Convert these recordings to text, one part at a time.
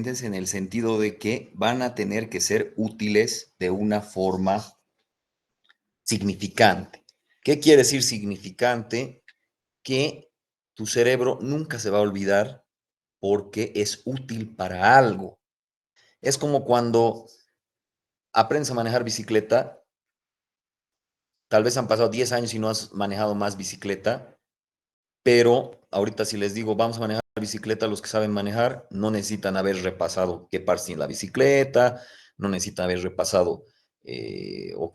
diferentes en el sentido de que van a tener que ser útiles de una forma significante. ¿Qué quiere decir significante? Que tu cerebro nunca se va a olvidar porque es útil para algo. Es como cuando aprendes a manejar bicicleta, tal vez han pasado 10 años y no has manejado más bicicleta, pero ahorita si les digo, vamos a manejar bicicleta, los que saben manejar no necesitan haber repasado qué partes tiene la bicicleta, no necesitan haber repasado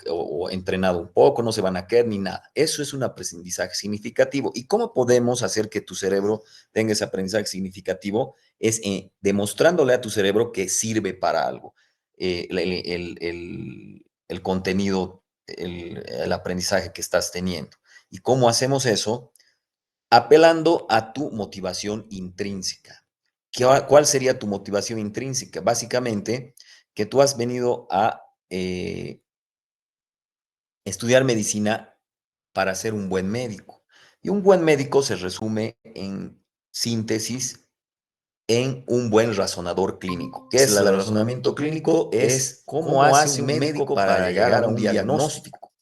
o entrenado un poco, no se van a caer ni nada. Eso es un aprendizaje significativo. ¿Y cómo podemos hacer que tu cerebro tenga ese aprendizaje significativo? Es demostrándole a tu cerebro que sirve para algo. El contenido, el aprendizaje que estás teniendo. ¿Y cómo hacemos eso? Apelando a tu motivación intrínseca. ¿Cuál sería tu motivación intrínseca? Básicamente, que tú has venido a estudiar medicina para ser un buen médico. Y un buen médico se resume en síntesis en un buen razonador clínico. ¿Qué es el razonamiento clínico? Es cómo hace un médico para llegar a un diagnóstico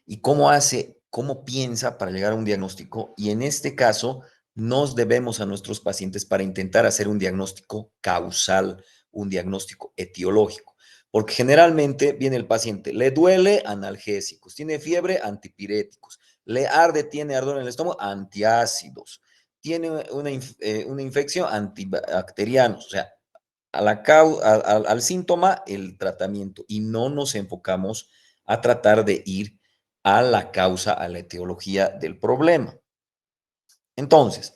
y cómo piensa para llegar a un diagnóstico. Y en este caso, nos debemos a nuestros pacientes para intentar hacer un diagnóstico causal, un diagnóstico etiológico. Porque generalmente viene el paciente, le duele, analgésicos, tiene fiebre, antipiréticos, le arde, tiene ardor en el estómago, antiácidos, tiene una infección, antibacterianos, o sea, al síntoma, el tratamiento, y no nos enfocamos a tratar de ir a la causa, a la etiología del problema. Entonces,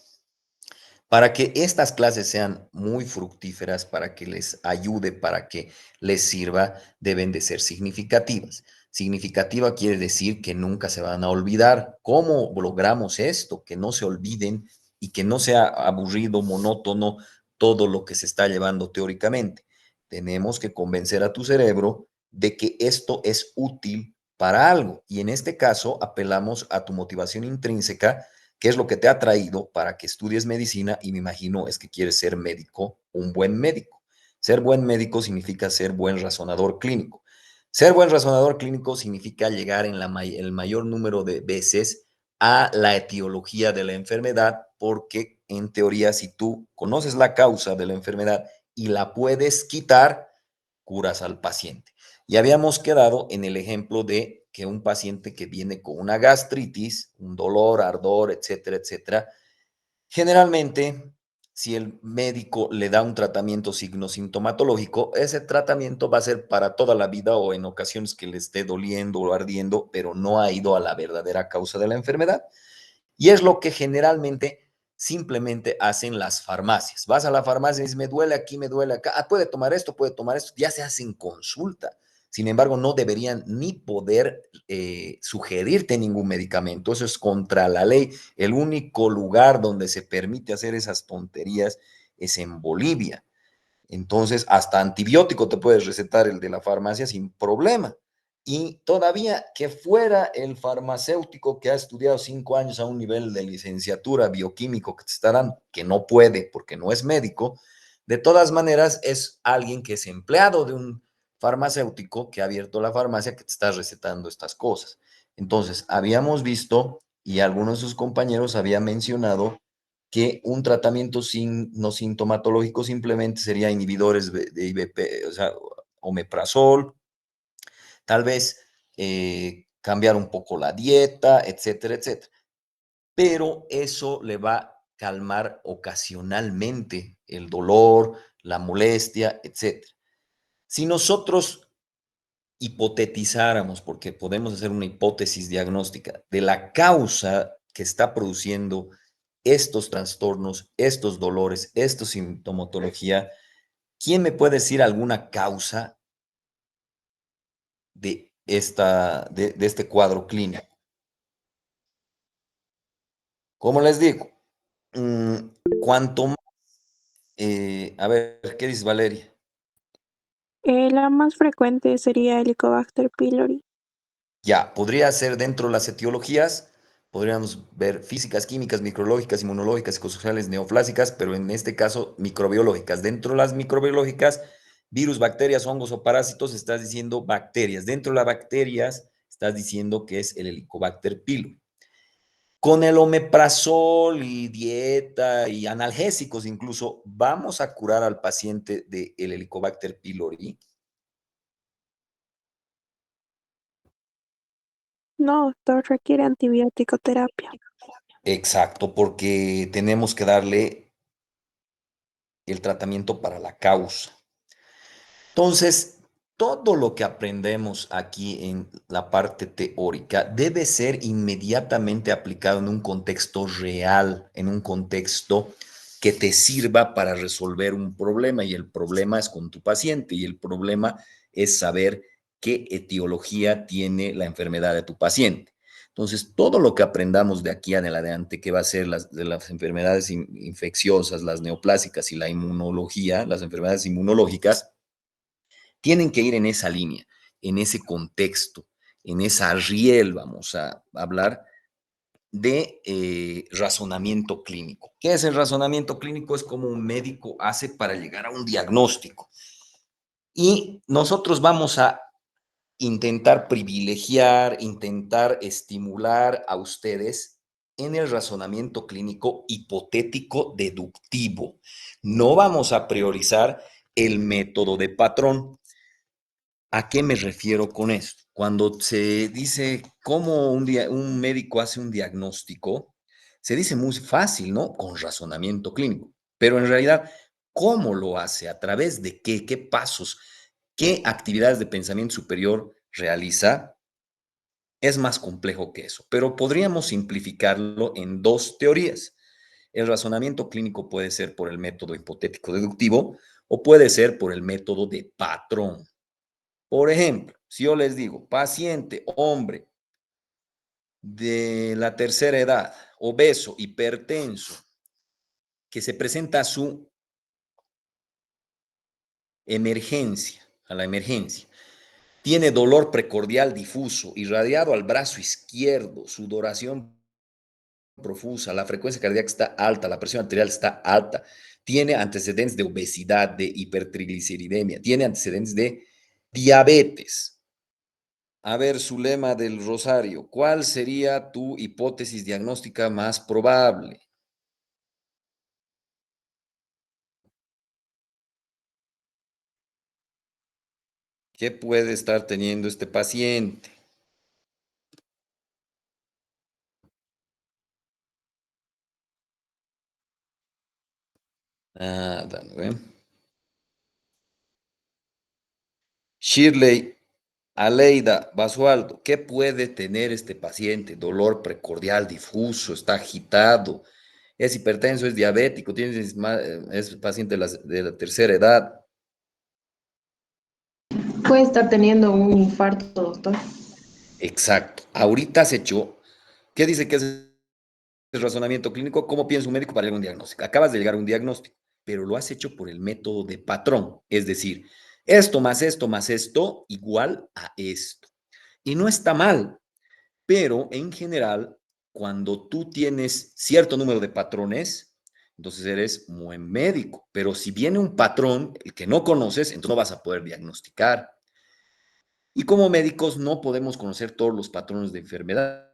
para que estas clases sean muy fructíferas, para que les ayude, para que les sirva, deben de ser significativas. Significativa quiere decir que nunca se van a olvidar. ¿Cómo logramos esto? Que no se olviden y que no sea aburrido, monótono todo lo que se está llevando teóricamente. Tenemos que convencer a tu cerebro de que esto es útil para algo. Y en este caso, apelamos a tu motivación intrínseca. ¿Qué es lo que te ha traído para que estudies medicina? Y me imagino es que quieres ser médico, un buen médico. Ser buen médico significa ser buen razonador clínico. Ser buen razonador clínico significa llegar en el mayor número de veces a la etiología de la enfermedad, porque en teoría, si tú conoces la causa de la enfermedad y la puedes quitar, curas al paciente. Y habíamos quedado en el ejemplo de que un paciente que viene con una gastritis, un dolor, ardor, etcétera, etcétera, generalmente, si el médico le da un tratamiento signo-sintomatológico, ese tratamiento va a ser para toda la vida o en ocasiones que le esté doliendo o ardiendo, pero no ha ido a la verdadera causa de la enfermedad. Y es lo que generalmente simplemente hacen las farmacias. Vas a la farmacia y dices, me duele aquí, me duele acá. Ah, puede tomar esto. Ya se hacen consulta. Sin embargo, no deberían ni poder sugerirte ningún medicamento. Eso es contra la ley. El único lugar donde se permite hacer esas tonterías es en Bolivia. Entonces, hasta antibiótico te puedes recetar el de la farmacia sin problema. Y todavía que fuera el farmacéutico que ha estudiado 5 años a un nivel de licenciatura bioquímico que te está dando, que no puede porque no es médico, de todas maneras es alguien que es empleado de un farmacéutico que ha abierto la farmacia que te está recetando estas cosas. Entonces, habíamos visto y algunos de sus compañeros habían mencionado que un tratamiento no sintomatológico simplemente sería inhibidores de IBP, o sea, omeprazol, tal vez cambiar un poco la dieta, etcétera, etcétera. Pero eso le va a calmar ocasionalmente el dolor, la molestia, etcétera. Si nosotros hipotetizáramos, porque podemos hacer una hipótesis diagnóstica de la causa que está produciendo estos trastornos, estos dolores, esta sintomatología, ¿quién me puede decir alguna causa de este cuadro clínico? Como les digo, cuanto más, a ver, ¿qué dice Valeria? La más frecuente sería Helicobacter pylori. Ya, podría ser dentro de las etiologías, podríamos ver físicas, químicas, micrológicas, inmunológicas, psicosociales, neoflásicas, pero en este caso microbiológicas. Dentro de las microbiológicas, virus, bacterias, hongos o parásitos, estás diciendo bacterias. Dentro de las bacterias, estás diciendo que es el Helicobacter pylori. Con el omeprazol y dieta y analgésicos incluso, ¿vamos a curar al paciente del Helicobacter pylori? No, doctor, requiere antibiótico terapia. Exacto, porque tenemos que darle el tratamiento para la causa. Entonces, todo lo que aprendemos aquí en la parte teórica debe ser inmediatamente aplicado en un contexto real, en un contexto que te sirva para resolver un problema, y el problema es con tu paciente, y el problema es saber qué etiología tiene la enfermedad de tu paciente. Entonces, todo lo que aprendamos de aquí en adelante, que va a ser de las enfermedades infecciosas, las neoplásicas y la inmunología, las enfermedades inmunológicas, tienen que ir en esa línea, en ese contexto, en esa riel, vamos a hablar de razonamiento clínico. ¿Qué es el razonamiento clínico? Es como un médico hace para llegar a un diagnóstico. Y nosotros vamos a intentar privilegiar, intentar estimular a ustedes en el razonamiento clínico hipotético deductivo. No vamos a priorizar el método de patrón. ¿A qué me refiero con esto? Cuando se dice cómo un médico hace un diagnóstico, se dice muy fácil, ¿no? Con razonamiento clínico. Pero en realidad, ¿cómo lo hace? ¿A través de qué? ¿Qué pasos? ¿Qué actividades de pensamiento superior realiza? Es más complejo que eso, pero podríamos simplificarlo en dos teorías. El razonamiento clínico puede ser por el método hipotético deductivo o puede ser por el método de patrón. Por ejemplo, si yo les digo, paciente, hombre de la tercera edad, obeso, hipertenso, que se presenta a su emergencia, a la emergencia, tiene dolor precordial difuso, irradiado al brazo izquierdo, sudoración profusa, la frecuencia cardíaca está alta, la presión arterial está alta, tiene antecedentes de obesidad, de hipertrigliceridemia, tiene antecedentes de diabetes. A ver, Zulema del Rosario, ¿cuál sería tu hipótesis diagnóstica más probable? ¿Qué puede estar teniendo este paciente? Nada, ¿no ven? Shirley, Aleida, Basualdo, ¿qué puede tener este paciente? Dolor precordial difuso, está agitado, es hipertenso, es diabético, es paciente de la tercera edad. Puede estar teniendo un infarto, doctor. Exacto. Ahorita has hecho, ¿qué dice que es el razonamiento clínico? ¿Cómo piensa un médico para llegar a un diagnóstico? Acabas de llegar a un diagnóstico, pero lo has hecho por el método de patrón, es decir, esto más esto igual a esto. Y no está mal, pero en general, cuando tú tienes cierto número de patrones, entonces eres un buen médico. Pero si viene un patrón, el que no conoces, entonces no vas a poder diagnosticar. Y como médicos no podemos conocer todos los patrones de enfermedad.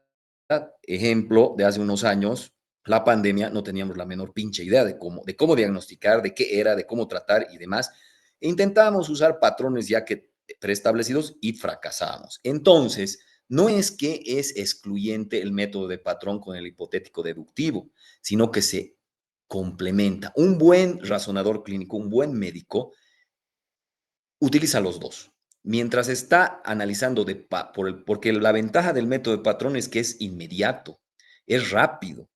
Ejemplo, de hace unos años, la pandemia, no teníamos la menor pinche idea de cómo diagnosticar, de qué era, de cómo tratar y demás. E intentábamos usar patrones ya que preestablecidos y fracasábamos. Entonces, no es que es excluyente el método de patrón con el hipotético deductivo, sino que se complementa. Un buen razonador clínico, un buen médico, utiliza los dos. Mientras está analizando porque la ventaja del método de patrón es que es inmediato, es rápido.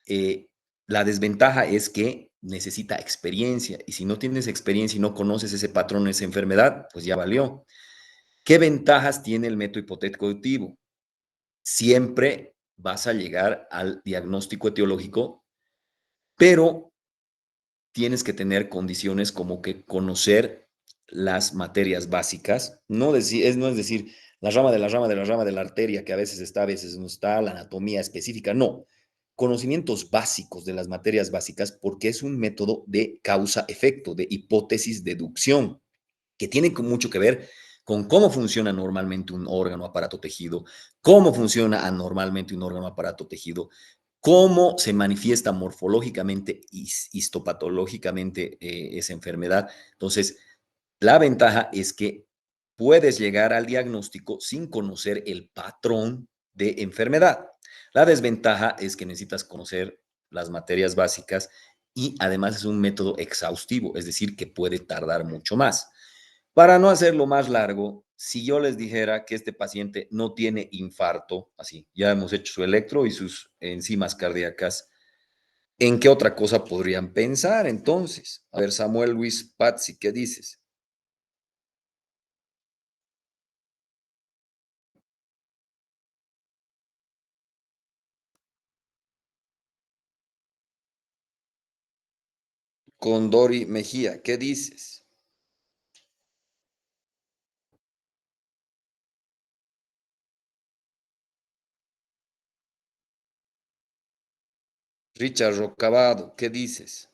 Eh, la desventaja es que necesita experiencia, y si no tienes experiencia y no conoces ese patrón, esa enfermedad, pues ya valió. ¿Qué ventajas tiene el método hipotético deductivo? Siempre vas a llegar al diagnóstico etiológico, pero tienes que tener condiciones como que conocer las materias básicas, no es decir, la rama de la rama de la rama de la arteria, que a veces está, a veces no está, la anatomía específica, no. Conocimientos básicos de las materias básicas, porque es un método de causa-efecto, de hipótesis-deducción, que tiene mucho que ver con cómo funciona normalmente un órgano, aparato, tejido, cómo funciona anormalmente un órgano, aparato, tejido, cómo se manifiesta morfológicamente y histopatológicamente esa enfermedad. Entonces, la ventaja es que puedes llegar al diagnóstico sin conocer el patrón de enfermedad. La desventaja es que necesitas conocer las materias básicas y además es un método exhaustivo, es decir, que puede tardar mucho más. Para no hacerlo más largo, si yo les dijera que este paciente no tiene infarto, así, ya hemos hecho su electro y sus enzimas cardíacas, ¿en qué otra cosa podrían pensar entonces? A ver, Samuel Luis Pazzi, ¿qué dices? Con Dori Mejía, ¿qué dices? Richard Rocabado, ¿qué dices?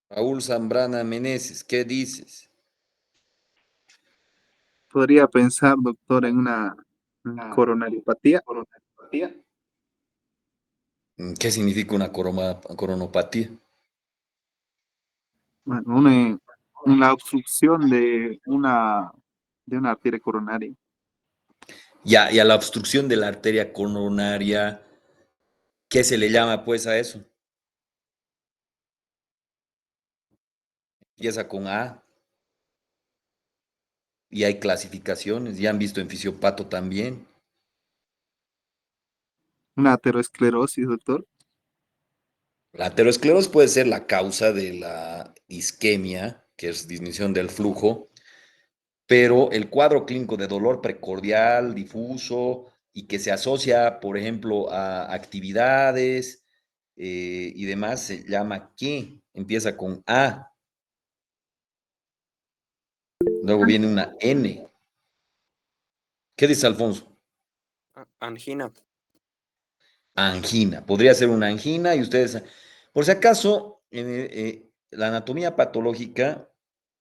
Raúl Zambrana Meneses, ¿qué dices? Podría pensar, doctor, en una coronariopatía. ¿Qué significa una coronopatía? Bueno, una obstrucción de una arteria coronaria. Ya, y a la obstrucción de la arteria coronaria, ¿qué se le llama pues a eso? Empieza con A y hay clasificaciones, ya han visto en fisiopato también. Una aterosclerosis, doctor. La aterosclerosis puede ser la causa de la isquemia, que es disminución del flujo, pero el cuadro clínico de dolor precordial, difuso y que se asocia, por ejemplo, a actividades y demás, se llama ¿qué? Empieza con A, luego viene una N. ¿Qué dice Alfonso? Angina. Angina. Podría ser una angina y ustedes, por si acaso, la anatomía patológica,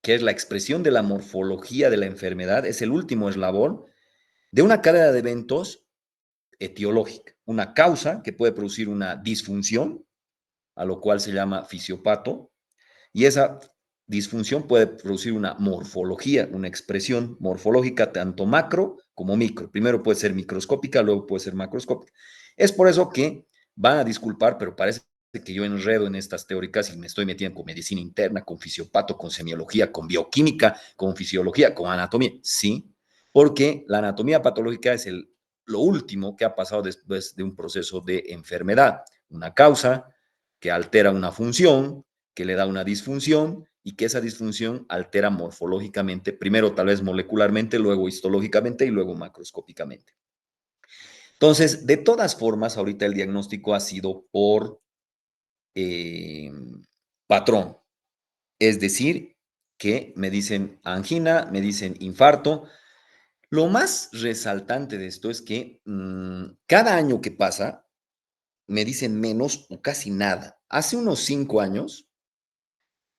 que es la expresión de la morfología de la enfermedad, es el último eslabón de una cadena de eventos etiológica, una causa que puede producir una disfunción, a lo cual se llama fisiopato, y esa disfunción puede producir una morfología, una expresión morfológica tanto macro como micro. Primero puede ser microscópica, luego puede ser macroscópica. Es por eso que van a disculpar, pero parece que yo enredo en estas teóricas y me estoy metiendo con medicina interna, con fisiopato, con semiología, con bioquímica, con fisiología, con anatomía. Sí, porque la anatomía patológica es lo último que ha pasado después de un proceso de enfermedad, una causa que altera una función, que le da una disfunción y que esa disfunción altera morfológicamente, primero tal vez molecularmente, luego histológicamente y luego macroscópicamente. Entonces, de todas formas, ahorita el diagnóstico ha sido por eh, patrón, es decir, que me dicen angina, me dicen infarto. Lo más resaltante de esto es que cada año que pasa, me dicen menos o casi nada. Hace unos 5 años,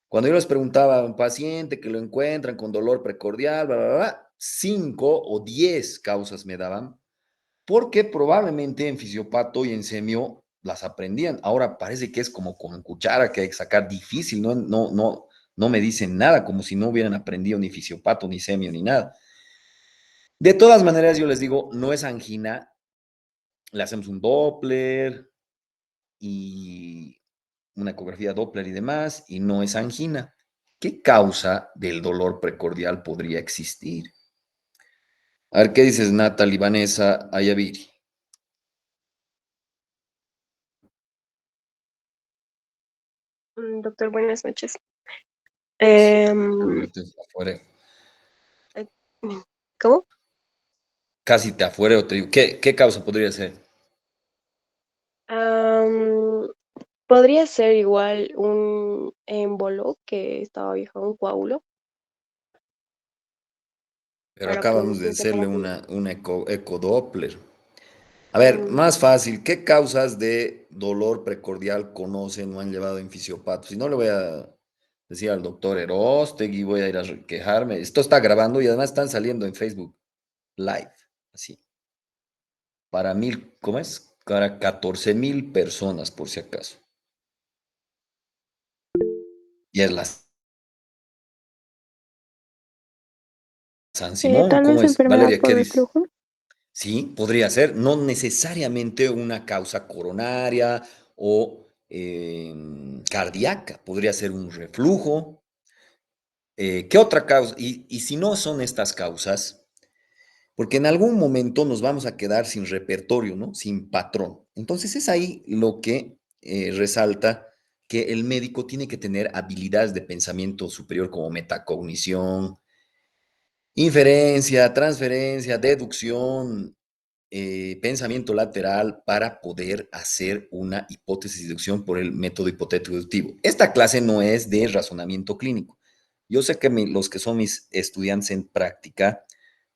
cuando yo les preguntaba a un paciente que lo encuentran con dolor precordial, bla, bla, bla, 5 o 10 causas me daban, porque probablemente en fisiopato y en semio las aprendían. Ahora parece que es como con cuchara que hay que sacar difícil, no me dicen nada, como si no hubieran aprendido ni fisiopato, ni semio, ni nada. De todas maneras, yo les digo, no es angina, le hacemos un Doppler y una ecografía Doppler y demás, y no es angina. ¿Qué causa del dolor precordial podría existir? A ver, ¿qué dices, Natalie, Vanessa, Ayaviri? Doctor, buenas noches. Afuera. Eh, ¿Cómo? Casi te afuera, te digo, ¿qué causa podría ser? podría ser igual un émbolo que estaba viajando, un coágulo, Pero para acabamos de producir hacerle temperatura. una ecodoppler. A ver, Mm, más fácil. ¿Qué causas de dolor precordial conocen o han llevado en fisiopatos? Si no le voy a decir al doctor Erostegui, voy a ir a quejarme. Esto está grabando y además están saliendo en Facebook Live. Así. Para mil, ¿cómo es? Para 14.000 personas, por si acaso. Y es la San Simón, Tal ¿cómo vez es? enfermedad Valeria, por ¿qué dices? reflujo. Sí, podría ser, no necesariamente una causa coronaria o cardíaca, podría ser un reflujo. ¿Qué otra causa? Y si no son estas causas, porque en algún momento nos vamos a quedar sin repertorio, ¿no? Sin patrón. Entonces es ahí lo que resalta que el médico tiene que tener habilidades de pensamiento superior como metacognición, inferencia, transferencia, deducción, pensamiento lateral para poder hacer una hipótesis de deducción por el método hipotético deductivo. Esta clase no es de razonamiento clínico. Yo sé que los que son mis estudiantes en práctica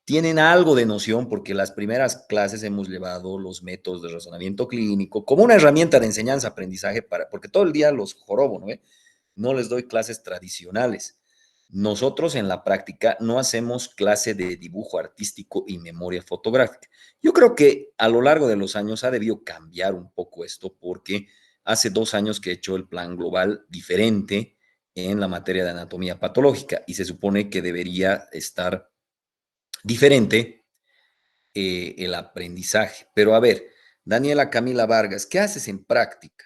tienen algo de noción porque las primeras clases hemos llevado los métodos de razonamiento clínico como una herramienta de enseñanza-aprendizaje porque todo el día los jorobo, ¿no? No les doy clases tradicionales. Nosotros en la práctica no hacemos clase de dibujo artístico y memoria fotográfica. Yo creo que a lo largo de los años ha debido cambiar un poco esto porque hace 2 años que he hecho el plan global diferente en la materia de anatomía patológica y se supone que debería estar diferente el aprendizaje. Pero a ver, Daniela Camila Vargas, ¿qué haces en práctica?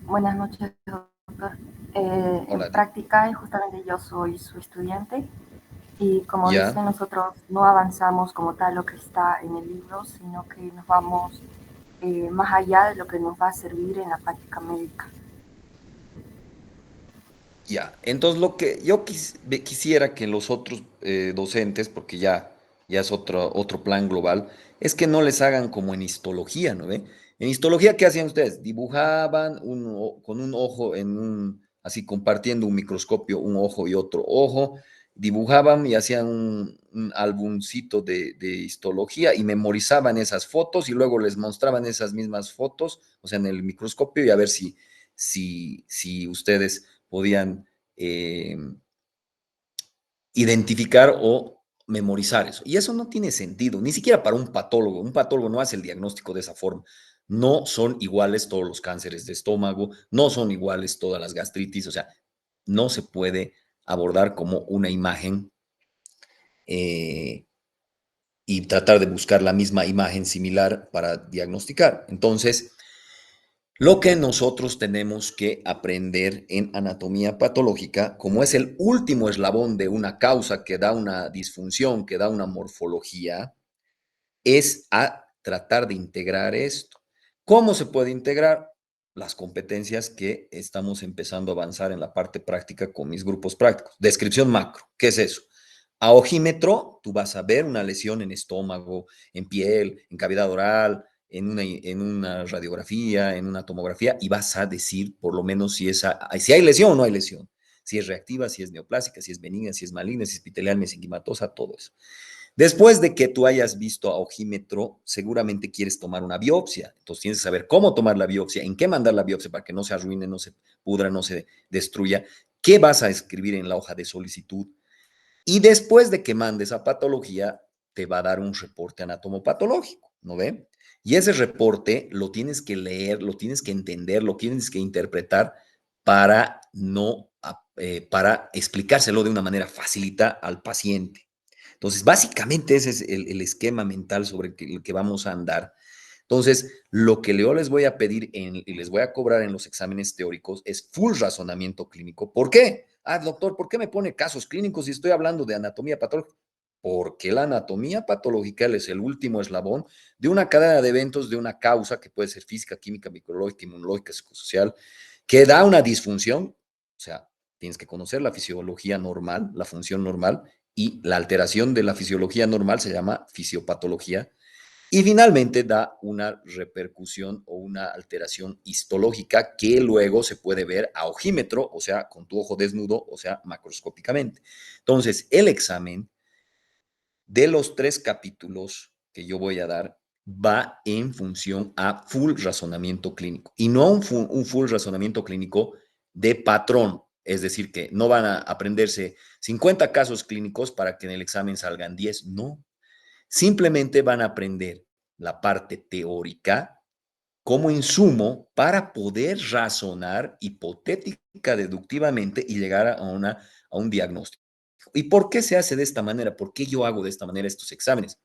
Buenas noches, doctor. En Hola, práctica, justamente yo soy su estudiante y como dice, ya. nosotros no avanzamos como tal lo que está en el libro, sino que nos vamos más allá de lo que nos va a servir en la práctica médica. Ya, entonces lo que yo quisiera que los otros docentes, porque ya es otro plan global, es que no les hagan como en histología, ¿no ve? En histología, ¿qué hacían ustedes? Dibujaban con un ojo así compartiendo un microscopio, un ojo y otro ojo, dibujaban y hacían un álbumcito de histología y memorizaban esas fotos y luego les mostraban esas mismas fotos, o sea, en el microscopio y a ver si ustedes podían eh, identificar o memorizar eso. Y eso no tiene sentido, ni siquiera para un patólogo. Un patólogo no hace el diagnóstico de esa forma. No son iguales todos los cánceres de estómago, no son iguales todas las gastritis, o sea, no se puede abordar como una imagen eh, y tratar de buscar la misma imagen similar para diagnosticar. Entonces, lo que nosotros tenemos que aprender en anatomía patológica, como es el último eslabón de una causa que da una disfunción, que da una morfología, es a tratar de integrar esto. ¿Cómo se puede integrar? Las competencias que estamos empezando a avanzar en la parte práctica con mis grupos prácticos. Descripción macro, ¿qué es eso? A ojímetro, tú vas a ver una lesión en estómago, en piel, en cavidad oral, en una radiografía, en una tomografía, y vas a decir por lo menos si hay lesión o no hay lesión, si es reactiva, si es neoplásica, si es benigna, si es maligna, si es epitelial, mesenquimatosa, todo eso. Después de que tú hayas visto a ojímetro, seguramente quieres tomar una biopsia. Entonces tienes que saber cómo tomar la biopsia, en qué mandar la biopsia para que no se arruine, no se pudra, no se destruya, qué vas a escribir en la hoja de solicitud. Y después de que mandes a patología, te va a dar un reporte anatomopatológico, ¿no ve? Y ese reporte lo tienes que leer, lo tienes que entender, lo tienes que interpretar para no, para explicárselo de una manera facilita al paciente. Entonces, básicamente ese es el esquema mental sobre el que vamos a andar. Entonces, lo que yo les voy a pedir y les voy a cobrar en los exámenes teóricos es full razonamiento clínico. ¿Por qué? Ah, doctor, ¿por qué me pone casos clínicos si estoy hablando de anatomía patológica? Porque la anatomía patológica es el último eslabón de una cadena de eventos, de una causa que puede ser física, química, microbiológica, inmunológica, psicosocial, que da una disfunción. O sea, tienes que conocer la fisiología normal, la función normal, y la alteración de la fisiología normal se llama fisiopatología Y finalmente da una repercusión o una alteración histológica que luego se puede ver a ojímetro, o sea, con tu ojo desnudo, o sea, macroscópicamente. Entonces, el examen de los 3 capítulos que yo voy a dar va en función a full razonamiento clínico y no un full razonamiento clínico de patrón. Es decir, que no van a aprenderse 50 casos clínicos para que en el examen salgan 10. No. Simplemente van a aprender la parte teórica como insumo para poder razonar hipotética deductivamente y llegar a un diagnóstico. ¿Y por qué se hace de esta manera? ¿Por qué yo hago de esta manera estos exámenes?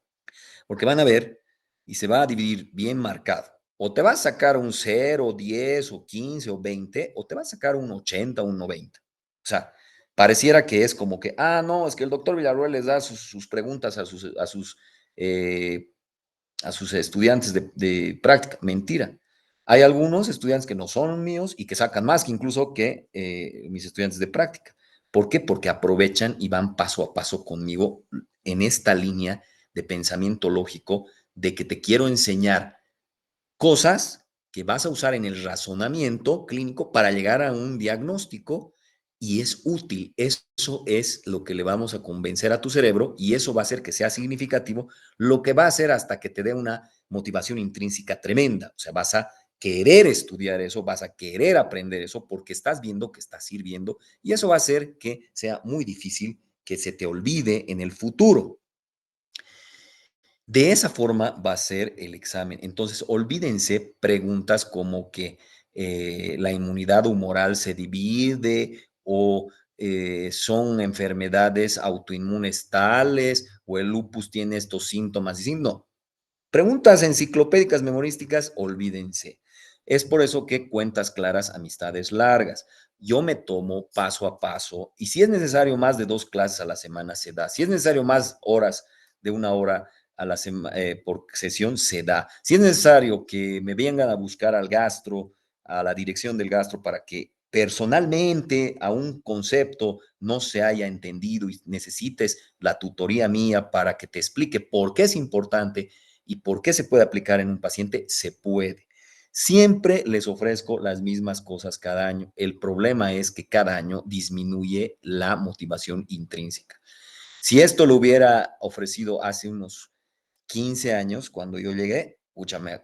Porque van a ver y se va a dividir bien marcado. O te va a sacar un 0, 10 o 15 o 20, o te va a sacar un 80 o un 90. O sea, pareciera que es como que, no, es que el doctor Villarroel les da sus preguntas eh, a sus estudiantes de práctica. Mentira. Hay algunos estudiantes que no son míos y que sacan más que incluso que mis estudiantes de práctica. ¿Por qué? Porque aprovechan y van paso a paso conmigo en esta línea de pensamiento lógico de que te quiero enseñar cosas que vas a usar en el razonamiento clínico para llegar a un diagnóstico y es útil. Eso es lo que le vamos a convencer a tu cerebro y eso va a hacer que sea significativo, lo que va a hacer hasta que te dé una motivación intrínseca tremenda. O sea, vas a querer estudiar eso, vas a querer aprender eso porque estás viendo que está sirviendo y eso va a hacer que sea muy difícil que se te olvide en el futuro. De esa forma va a ser el examen. Entonces, olvídense preguntas como que la inmunidad humoral se divide o son enfermedades autoinmunes tales o el lupus tiene estos síntomas y sí, no. Preguntas enciclopédicas memorísticas, olvídense. Es por eso que cuentas claras, amistades largas. Yo me tomo paso a paso y si es necesario más de 2 clases a la semana, se da. Si es necesario más horas de 1 hora a la por sesión, se da. Si es necesario que me vengan a buscar al gastro, a la dirección del gastro, para que personalmente a un concepto no se haya entendido y necesites la tutoría mía para que te explique por qué es importante y por qué se puede aplicar en un paciente, se puede. Siempre les ofrezco las mismas cosas cada año. El problema es que cada año disminuye la motivación intrínseca. Si esto lo hubiera ofrecido hace unos 15 años, cuando yo llegué, escúchame,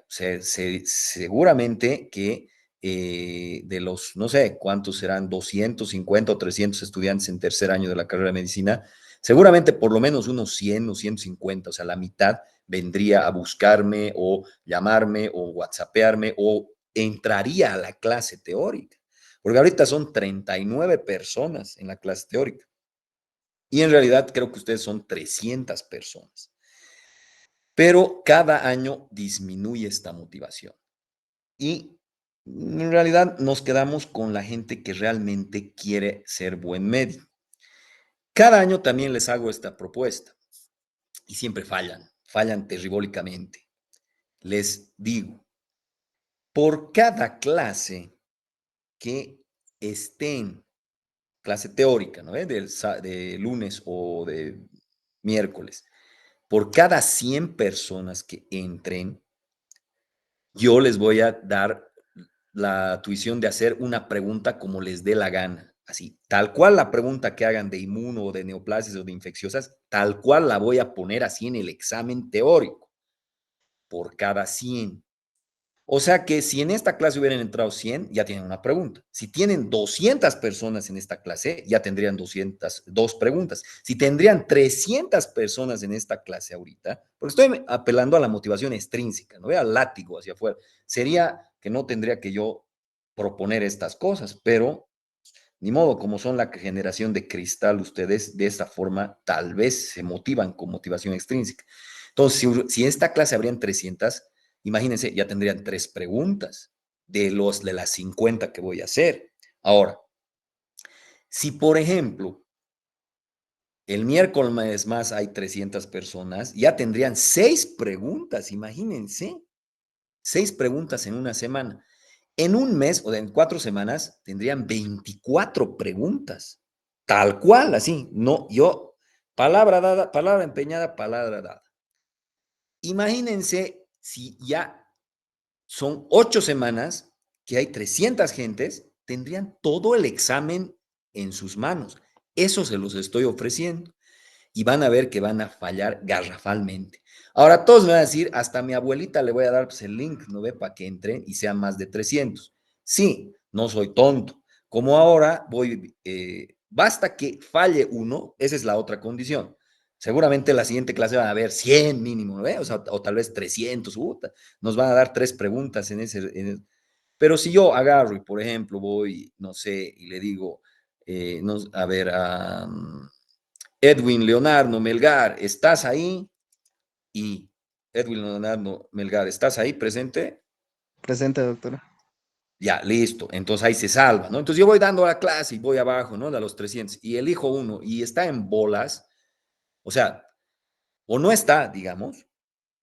seguramente que de los, no sé cuántos serán, 250 o 300 estudiantes en tercer año de la carrera de medicina, seguramente por lo menos unos 100 o 150, o sea, la mitad vendría a buscarme o llamarme o whatsappearme o entraría a la clase teórica. Porque ahorita son 39 personas en la clase teórica. Y en realidad creo que ustedes son 300 personas. Pero cada año disminuye esta motivación. Y en realidad nos quedamos con la gente que realmente quiere ser buen médico. Cada año también les hago esta propuesta y siempre fallan terribólicamente. Les digo, por cada clase que estén, clase teórica, ¿no? De lunes o de miércoles, por cada 100 personas que entren, yo les voy a dar la tuición de hacer una pregunta como les dé la gana. Así, tal cual la pregunta que hagan de inmuno o de neoplasias o de infecciosas, tal cual la voy a poner así en el examen teórico, por cada 100. O sea que si en esta clase hubieran entrado 100, ya tienen una pregunta. Si tienen 200 personas en esta clase, ya tendrían 202 preguntas. Si tendrían 300 personas en esta clase ahorita, porque estoy apelando a la motivación extrínseca, no al látigo hacia afuera, sería que no tendría que yo proponer estas cosas, pero ni modo, como son la generación de cristal, ustedes de esta forma tal vez se motivan con motivación extrínseca. Entonces, si esta clase habrían 300, imagínense, ya tendrían 3 preguntas de las 50 que voy a hacer. Ahora, si por ejemplo, el miércoles más hay 300 personas, ya tendrían 6 preguntas, imagínense, 6 preguntas en una semana. En un mes o en 4 semanas tendrían 24 preguntas, tal cual, así, no, yo, palabra dada, palabra empeñada, palabra dada. imagínense si ya son 8 semanas que hay 300 gentes, tendrían todo el examen en sus manos. Eso se los estoy ofreciendo y van a ver que van a fallar garrafalmente. Ahora todos me van a decir, hasta a mi abuelita le voy a dar pues, el link, ¿no ve? Para que entren y sean más de 300. Sí, no soy tonto. Como ahora voy, basta que falle uno, esa es la otra condición. Seguramente la siguiente clase van a haber 100 mínimo, ¿no ve? O sea, o tal vez 300, nos van a dar 3 preguntas pero si yo agarro y, por ejemplo, voy, no sé, y le digo, no, a ver, a Edwin Leonardo Melgar, ¿estás ahí? Y Edwin Leonardo Melgar, ¿estás ahí presente? Presente, doctora. Ya, listo. Entonces ahí se salva, ¿no? Entonces yo voy dando la clase y voy abajo, ¿no? De los 300 y elijo uno y está en bolas, o sea, o no está, digamos,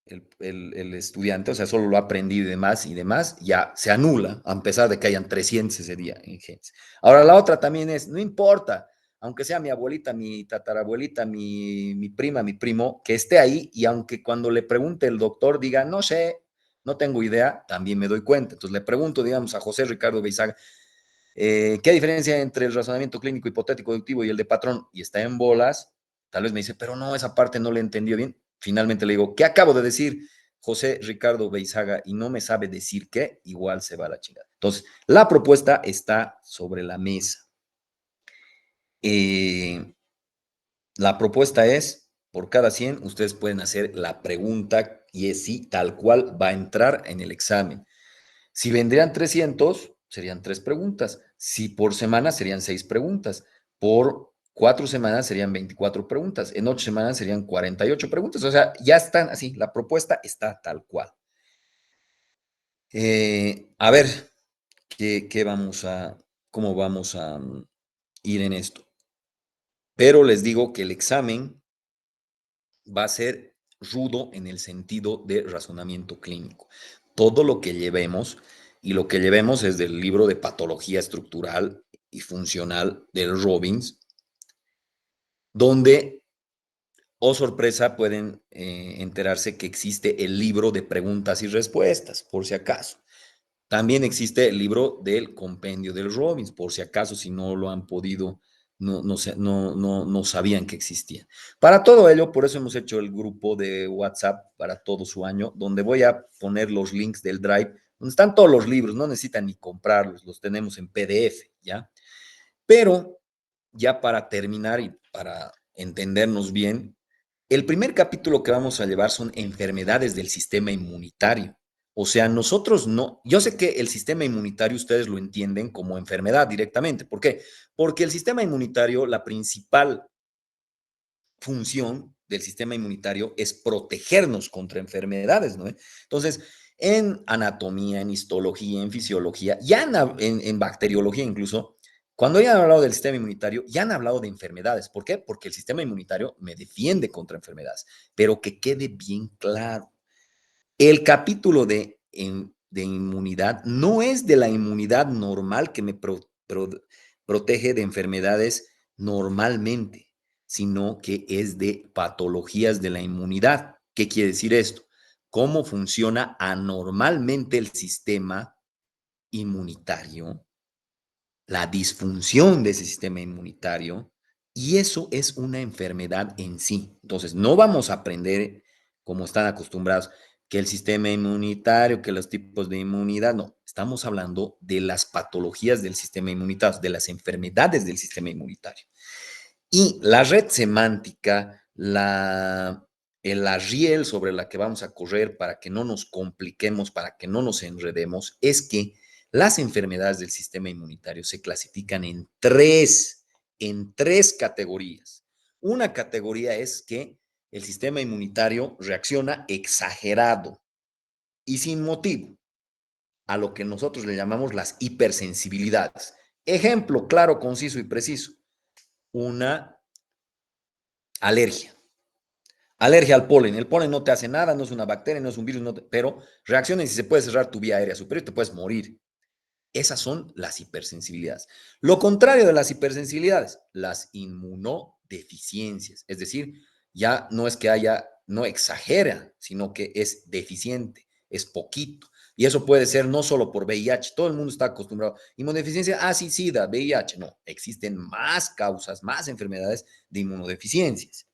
el estudiante, o sea, solo lo ha aprendido y demás, ya se anula, a pesar de que hayan 300 ese día en GENS. Ahora, la otra también es, no importa, aunque sea mi abuelita, mi tatarabuelita, mi prima, mi primo, que esté ahí y aunque cuando le pregunte el doctor diga, no sé, no tengo idea, también me doy cuenta. Entonces le pregunto, digamos, a José Ricardo Beizaga, ¿qué diferencia entre el razonamiento clínico hipotético deductivo y el de patrón? Y está en bolas, tal vez me dice, pero no, esa parte no le entendió bien. Finalmente le digo, ¿qué acabo de decir José Ricardo Beizaga? Y no me sabe decir qué, igual se va a la chingada. Entonces, la propuesta está sobre la mesa. La propuesta es, por cada 100, ustedes pueden hacer la pregunta y es si tal cual va a entrar en el examen. Si vendrían 300, serían 3 preguntas. Si por semana serían 6 preguntas. Por 4 semanas serían 24 preguntas. En 8 semanas serían 48 preguntas. O sea, ya están así. La propuesta está tal cual. A ver, cómo vamos a ir en esto. Pero les digo que el examen va a ser rudo en el sentido de razonamiento clínico. Todo lo que llevemos, y lo que llevemos es del libro de patología estructural y funcional del Robbins, donde, oh sorpresa, pueden enterarse que existe el libro de preguntas y respuestas, por si acaso. También existe el libro del compendio del Robbins, por si acaso, si no lo han podido, no sabían que existía. Para todo ello, por eso hemos hecho el grupo de WhatsApp para todo su año, donde voy a poner los links del Drive, donde están todos los libros, no necesitan ni comprarlos, los tenemos en PDF, ¿ya? Pero ya para terminar y para entendernos bien, el primer capítulo que vamos a llevar son enfermedades del sistema inmunitario. O sea, nosotros no, yo sé que el sistema inmunitario ustedes lo entienden como enfermedad directamente. ¿Por qué? Porque el sistema inmunitario, la principal función del sistema inmunitario es protegernos contra enfermedades, ¿no? Entonces, en anatomía, en histología, en fisiología, ya en bacteriología incluso, cuando ya han hablado del sistema inmunitario, ya han hablado de enfermedades. ¿Por qué? Porque el sistema inmunitario me defiende contra enfermedades. Pero que quede bien claro, el capítulo de inmunidad no es de la inmunidad normal que me protege de enfermedades normalmente, sino que es de patologías de la inmunidad. ¿Qué quiere decir esto? ¿Cómo funciona anormalmente el sistema inmunitario? La disfunción de ese sistema inmunitario, y eso es una enfermedad en sí. Entonces, no vamos a aprender, como están acostumbrados, que el sistema inmunitario, que los tipos de inmunidad, no, estamos hablando de las patologías del sistema inmunitario, de las enfermedades del sistema inmunitario. Y la red semántica, la riel sobre la que vamos a correr para que no nos compliquemos, para que no nos enredemos, es que las enfermedades del sistema inmunitario se clasifican en tres categorías. Una categoría es que el sistema inmunitario reacciona exagerado y sin motivo a lo que nosotros le llamamos las hipersensibilidades. Ejemplo claro, conciso y preciso. Una alergia. Alergia al polen. El polen no te hace nada, no es una bacteria, no es un virus, pero reacciona y si se puede cerrar tu vía aérea superior, te puedes morir. Esas son las hipersensibilidades. Lo contrario de las hipersensibilidades, las inmunodeficiencias. Es decir, ya no es que haya no exagera, sino que es deficiente, es poquito. Y eso puede ser no solo por VIH, todo el mundo está acostumbrado. Inmunodeficiencia, sí, SIDA, VIH. No, existen más causas, más enfermedades de inmunodeficiencias.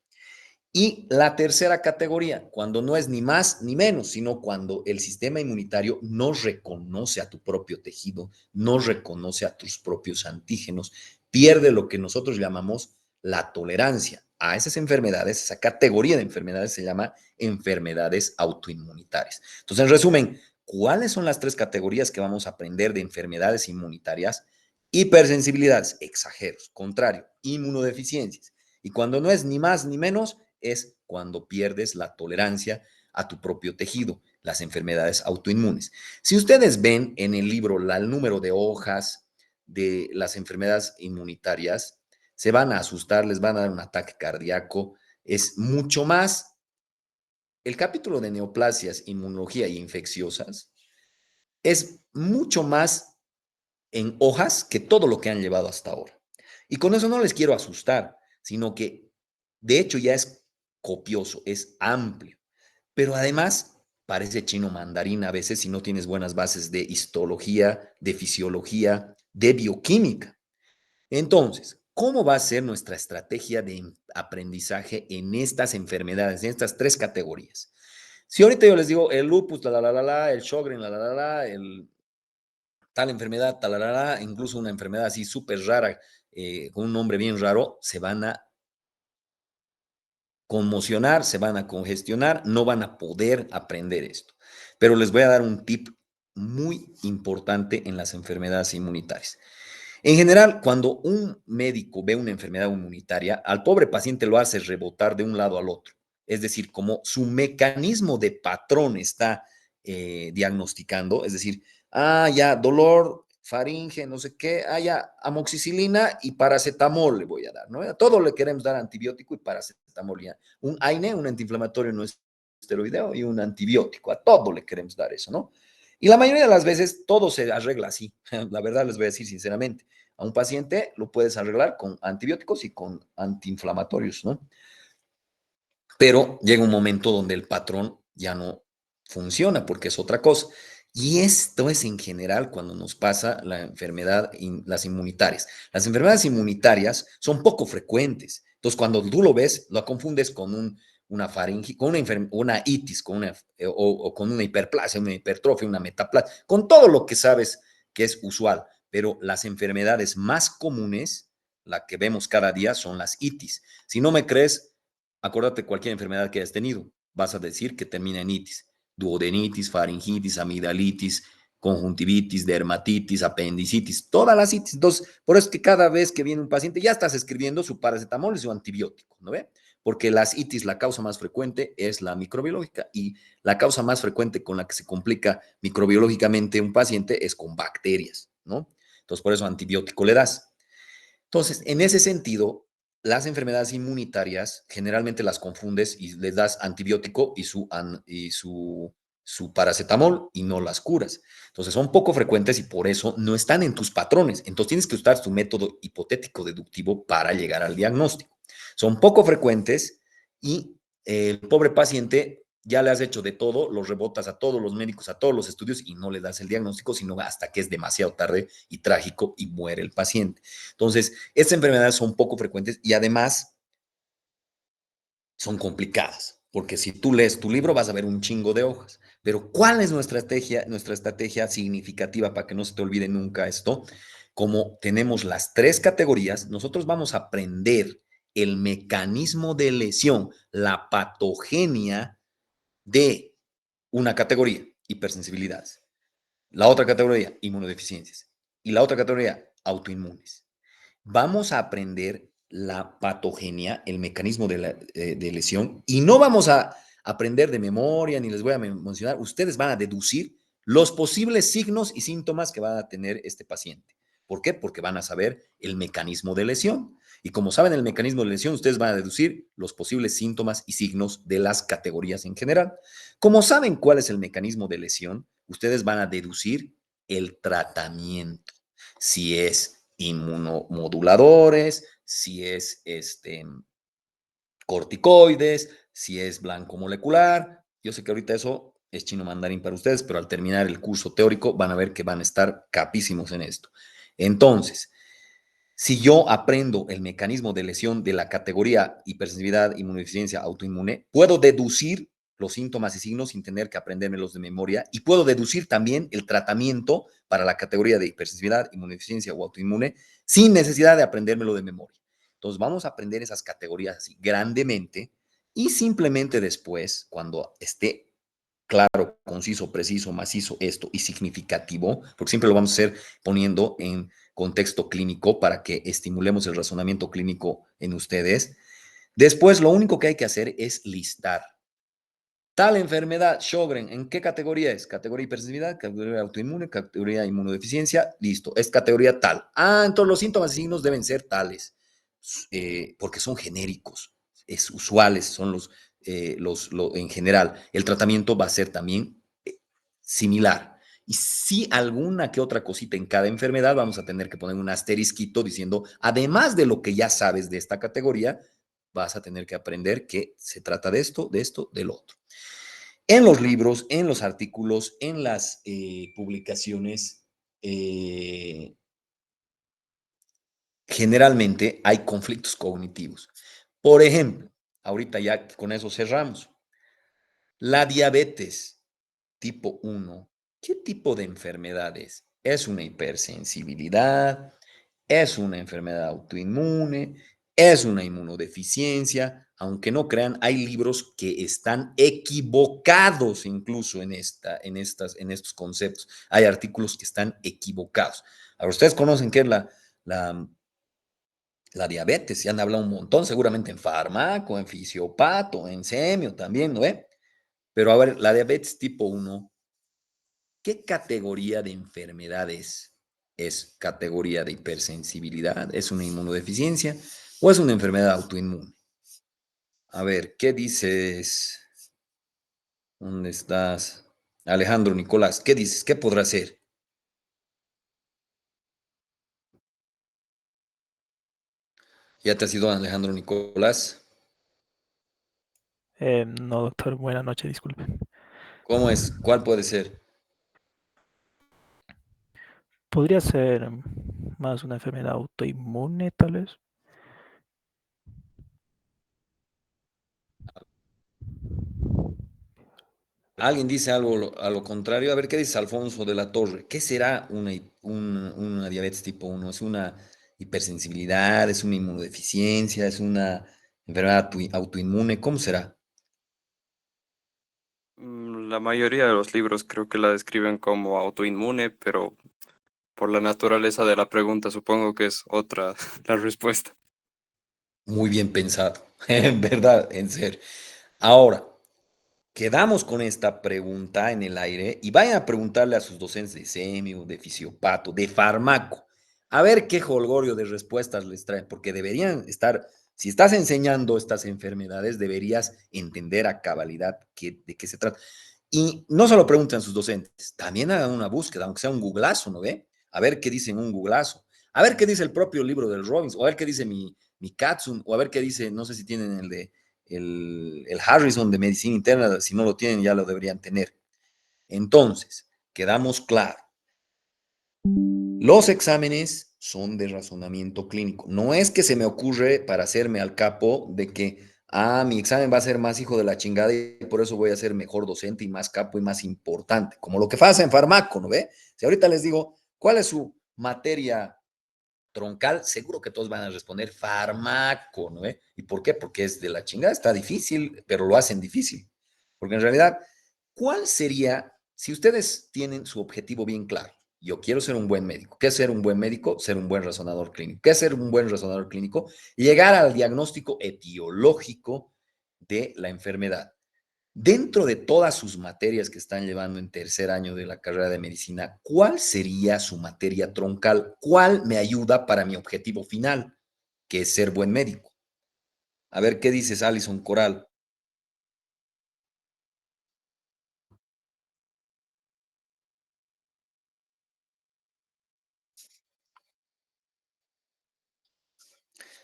Y la tercera categoría, cuando no es ni más ni menos, sino cuando el sistema inmunitario no reconoce a tu propio tejido, no reconoce a tus propios antígenos, pierde lo que nosotros llamamos la tolerancia a esas enfermedades. Esa categoría de enfermedades se llama enfermedades autoinmunitarias. Entonces, en resumen, ¿cuáles son las tres categorías que vamos a aprender de enfermedades inmunitarias? Hipersensibilidades, exageros, contrario, inmunodeficiencias. Y cuando no es ni más ni menos, es cuando pierdes la tolerancia a tu propio tejido, las enfermedades autoinmunes. Si ustedes ven en el libro el número de hojas de las enfermedades inmunitarias, se van a asustar, les van a dar un ataque cardíaco. Es mucho más. El capítulo de neoplasias, inmunología y infecciosas es mucho más en hojas que todo lo que han llevado hasta ahora. Y con eso no les quiero asustar, sino que de hecho ya es copioso, es amplio, pero además parece chino mandarín a veces si no tienes buenas bases de histología, de fisiología, de bioquímica. Entonces, ¿cómo va a ser nuestra estrategia de aprendizaje en estas enfermedades, en estas tres categorías? Si ahorita yo les digo el lupus, el Sjögren, el tal enfermedad, talarara, incluso una enfermedad así súper rara, con un nombre bien raro, se van a conmocionar, se van a congestionar, no van a poder aprender esto. Pero les voy a dar un tip muy importante en las enfermedades inmunitarias. En general, cuando un médico ve una enfermedad inmunitaria, al pobre paciente lo hace rebotar de un lado al otro. Es decir, como su mecanismo de patrón está diagnosticando, es decir, ya, dolor, faringe, no sé qué, ya, amoxicilina y paracetamol le voy a dar, ¿no? A todo le queremos dar antibiótico y paracetamol ya. Un AINE, un antiinflamatorio no esteroideo y un antibiótico, a todo le queremos dar eso, ¿no? Y la mayoría de las veces todo se arregla así. La verdad les voy a decir sinceramente. A un paciente lo puedes arreglar con antibióticos y con antiinflamatorios, ¿no? Pero llega un momento donde el patrón ya no funciona porque es otra cosa. Y esto es en general cuando nos pasa la enfermedad, las inmunitarias. Las enfermedades inmunitarias son poco frecuentes. Entonces, cuando tú lo ves, lo confundes con una faringe, con una itis, o con una hiperplasia, una hipertrofia, una metaplasia, con todo lo que sabes que es usual. Pero las enfermedades más comunes, la que vemos cada día, son las itis. Si no me crees, acuérdate cualquier enfermedad que hayas tenido, vas a decir que termina en itis. Duodenitis, faringitis, amigdalitis, conjuntivitis, dermatitis, apendicitis, todas las itis. Entonces, por eso es que cada vez que viene un paciente ya estás escribiendo su paracetamol y su antibiótico, ¿no ve? Porque las itis, la causa más frecuente es la microbiológica y la causa más frecuente con la que se complica microbiológicamente un paciente es con bacterias, ¿no? Entonces, por eso antibiótico le das. Entonces, en ese sentido, las enfermedades inmunitarias generalmente las confundes y les das antibiótico y su paracetamol y no las curas. Entonces, son poco frecuentes y por eso no están en tus patrones. Entonces, tienes que usar tu método hipotético deductivo para llegar al diagnóstico. Son poco frecuentes y el pobre paciente ya le has hecho de todo, los rebotas a todos los médicos, a todos los estudios y no le das el diagnóstico, sino hasta que es demasiado tarde y trágico y muere el paciente. Entonces, estas enfermedades son poco frecuentes y además son complicadas, porque si tú lees tu libro vas a ver un chingo de hojas. Pero ¿cuál es nuestra estrategia significativa para que no se te olvide nunca esto? Como tenemos las tres categorías, nosotros vamos a aprender el mecanismo de lesión, la patogenia de una categoría, hipersensibilidades. La otra categoría, inmunodeficiencias. Y la otra categoría, autoinmunes. Vamos a aprender la patogenia, el mecanismo de lesión, y no vamos a aprender de memoria, ni les voy a mencionar, ustedes van a deducir los posibles signos y síntomas que va a tener este paciente. ¿Por qué? Porque van a saber el mecanismo de lesión. Y como saben el mecanismo de lesión, ustedes van a deducir los posibles síntomas y signos de las categorías en general. Como saben cuál es el mecanismo de lesión, ustedes van a deducir el tratamiento. Si es inmunomoduladores, si es corticoides, si es blanco molecular. Yo sé que ahorita eso es chino mandarín para ustedes, pero al terminar el curso teórico van a ver que van a estar capísimos en esto. Entonces, si yo aprendo el mecanismo de lesión de la categoría hipersensibilidad, inmunodeficiencia, autoinmune, puedo deducir los síntomas y signos sin tener que aprendérmelos de memoria y puedo deducir también el tratamiento para la categoría de hipersensibilidad, inmunodeficiencia o autoinmune sin necesidad de aprendérmelo de memoria. Entonces vamos a aprender esas categorías así grandemente y simplemente después, cuando esté claro, conciso, preciso, macizo esto y significativo, porque siempre lo vamos a hacer poniendo en contexto clínico para que estimulemos el razonamiento clínico en ustedes. Después, lo único que hay que hacer es listar. Tal enfermedad, Sjögren, ¿en qué categoría es? Categoría hipersensibilidad, categoría autoinmune, categoría inmunodeficiencia, listo, es categoría tal. Entonces los síntomas y signos deben ser tales, porque son genéricos, es usuales, son en general. El tratamiento va a ser también similar. Y si alguna que otra cosita en cada enfermedad, vamos a tener que poner un asterisquito diciendo, además de lo que ya sabes de esta categoría, vas a tener que aprender que se trata de esto, del otro. En los libros, en los artículos, en las publicaciones, generalmente hay conflictos cognitivos. Por ejemplo, ahorita ya con eso cerramos. La diabetes tipo 1, ¿qué tipo de enfermedad es? ¿Es una hipersensibilidad? ¿Es una enfermedad autoinmune? ¿Es una inmunodeficiencia? Aunque no crean, hay libros que están equivocados incluso en estos conceptos. Hay artículos que están equivocados. Ahora, ustedes conocen qué es la, la diabetes, se han hablado un montón, seguramente en farmaco, en fisiopato, en semio también, ¿no? Pero a ver, la diabetes tipo 1, ¿qué categoría de enfermedades es? ¿Categoría de hipersensibilidad? ¿Es una inmunodeficiencia o es una enfermedad autoinmune? A ver, ¿qué dices? ¿Dónde estás? Alejandro Nicolás, ¿qué dices? ¿Qué podrá ser? ¿Ya te has ido, Alejandro Nicolás? No, doctor, buenas noches, disculpe. ¿Cómo es? ¿Cuál puede ser? ¿Podría ser más una enfermedad autoinmune, tal vez? Alguien dice algo a lo contrario. A ver, ¿qué dice Alfonso de la Torre? ¿Qué será una diabetes tipo 1? ¿Es una hipersensibilidad? ¿Es una inmunodeficiencia? ¿Es una enfermedad autoinmune? ¿Cómo será? La mayoría de los libros creo que la describen como autoinmune, pero por la naturaleza de la pregunta supongo que es otra la respuesta. Muy bien pensado, en verdad, en serio. Ahora, quedamos con esta pregunta en el aire y vayan a preguntarle a sus docentes de semio, de fisiopato, de farmaco, a ver qué jolgorio de respuestas les traen, porque deberían estar, si estás enseñando estas enfermedades, deberías entender a cabalidad de qué se trata. Y no solo pregunten a sus docentes, también hagan una búsqueda, aunque sea un googlazo, ¿no ve? A ver qué dicen un googlazo, a ver qué dice el propio libro del Robbins, o a ver qué dice mi Katsun, o a ver qué dice, no sé si tienen el Harrison de medicina interna, si no lo tienen ya lo deberían tener. Entonces, quedamos claro. Los exámenes son de razonamiento clínico. No es que se me ocurre para hacerme al capo de que, mi examen va a ser más hijo de la chingada y por eso voy a ser mejor docente y más capo y más importante, como lo que pasa en farmaco, ¿no ve? Si ahorita les digo, ¿cuál es su materia troncal? Seguro que todos van a responder farmaco, ¿no ve? ¿Y por qué? Porque es de la chingada, está difícil, pero lo hacen difícil. Porque en realidad, ¿cuál sería, si ustedes tienen su objetivo bien claro? Yo quiero ser un buen médico. ¿Qué es ser un buen médico? Ser un buen razonador clínico. ¿Qué es ser un buen razonador clínico? Llegar al diagnóstico etiológico de la enfermedad. Dentro de todas sus materias que están llevando en tercer año de la carrera de medicina, ¿cuál sería su materia troncal? ¿Cuál me ayuda para mi objetivo final, que es ser buen médico? A ver, ¿qué dices, Alison Coral?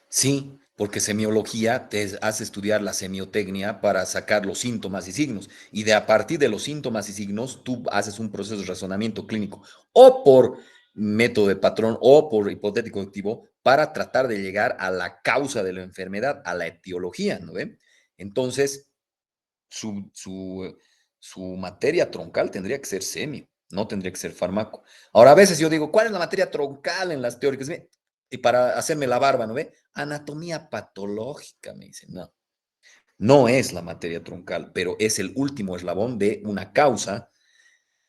Sí, porque semiología te hace estudiar la semiotecnia para sacar los síntomas y signos. Y de a partir de los síntomas y signos, tú haces un proceso de razonamiento clínico, o por método de patrón o por hipotético deductivo, para tratar de llegar a la causa de la enfermedad, a la etiología, ¿no ven? Entonces, su materia troncal tendría que ser semio, no tendría que ser fármaco. Ahora, a veces yo digo, ¿cuál es la materia troncal en las teóricas? Y para hacerme la barba, ¿no ve? Anatomía patológica, me dicen, no. No es la materia troncal, pero es el último eslabón de una causa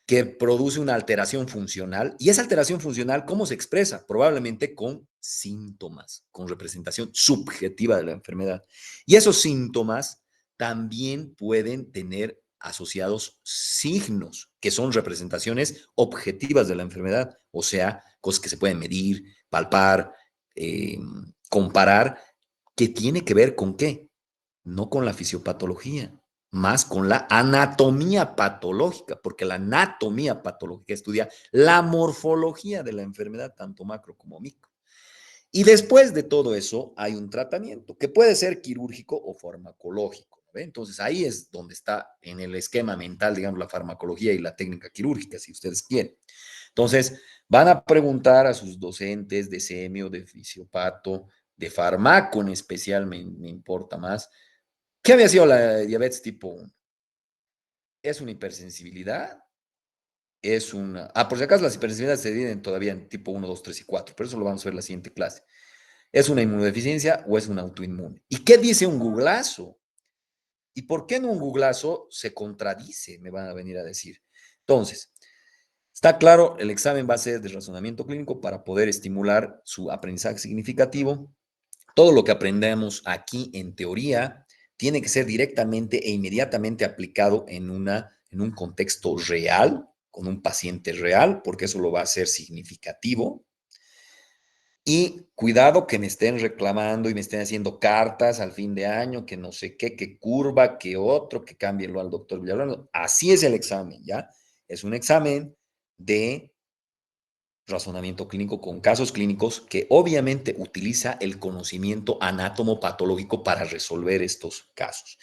que produce una alteración funcional. ¿Y esa alteración funcional cómo se expresa? Probablemente con síntomas, con representación subjetiva de la enfermedad. Y esos síntomas también pueden tener asociados signos, que son representaciones objetivas de la enfermedad, o sea, cosas que se pueden medir, palpar, eh, comparar, que tiene que ver con qué, no con la fisiopatología, más con la anatomía patológica, porque la anatomía patológica estudia la morfología de la enfermedad, tanto macro como micro. Y después de todo eso hay un tratamiento que puede ser quirúrgico o farmacológico, ¿ve? Entonces ahí es donde está en el esquema mental, digamos, la farmacología y la técnica quirúrgica, si ustedes quieren. Entonces, van a preguntar a sus docentes de semio, de fisiopato, de farmaco en especial, me importa más, ¿qué había sido la diabetes tipo 1? ¿Es una hipersensibilidad? Es una... por si acaso las hipersensibilidades se dividen todavía en tipo 1, 2, 3 y 4, pero eso lo vamos a ver en la siguiente clase. ¿Es una inmunodeficiencia o es un autoinmune? ¿Y qué dice un googlazo? ¿Y por qué en un googlazo se contradice? Me van a venir a decir. Entonces, está claro, el examen va a ser de razonamiento clínico para poder estimular su aprendizaje significativo. Todo lo que aprendemos aquí en teoría tiene que ser directamente e inmediatamente aplicado en un contexto real, con un paciente real, porque eso lo va a hacer significativo. Y cuidado que me estén reclamando y me estén haciendo cartas al fin de año, que no sé qué, que curva, que otro, que cámbienlo al doctor Villalobos. Así es el examen, ¿ya? Es un examen de razonamiento clínico con casos clínicos que obviamente utiliza el conocimiento anátomo-patológico para resolver estos casos.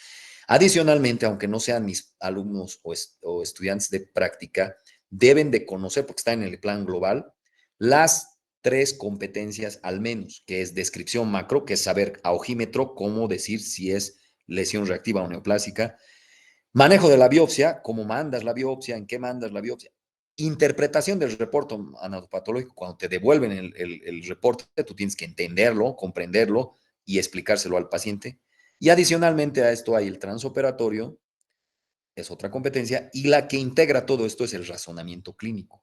Adicionalmente, aunque no sean mis alumnos o estudiantes de práctica, deben de conocer, porque está en el plan global, las 3 competencias al menos, que es descripción macro, que es saber a ojímetro cómo decir si es lesión reactiva o neoplásica, manejo de la biopsia, cómo mandas la biopsia, en qué mandas la biopsia, interpretación del reporte anatopatológico. Cuando te devuelven el reporte, tú tienes que entenderlo, comprenderlo y explicárselo al paciente. Y adicionalmente a esto hay el transoperatorio, es otra competencia, y la que integra todo esto es el razonamiento clínico,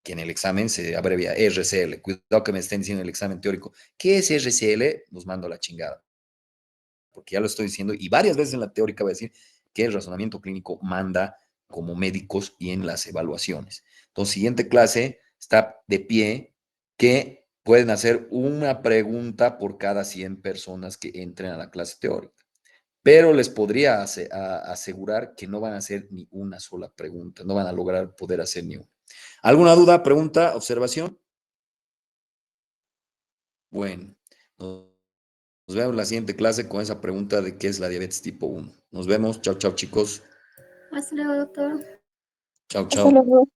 que en el examen se abrevia RCL. Cuidado que me estén diciendo en el examen teórico, ¿qué es RCL? Los mando a la chingada, porque ya lo estoy diciendo, y varias veces en la teórica voy a decir que el razonamiento clínico manda como médicos y en las evaluaciones. Entonces, siguiente clase está de pie, que pueden hacer una pregunta por cada 100 personas que entren a la clase teórica. Pero les podría asegurar que no van a hacer ni una sola pregunta, no van a lograr poder hacer ni una. ¿Alguna duda, pregunta, observación? Bueno, nos vemos en la siguiente clase con esa pregunta de qué es la diabetes tipo 1. Nos vemos. Chao, chao, chicos. Hasta luego, doctor. Chao, Hasta chao. luego.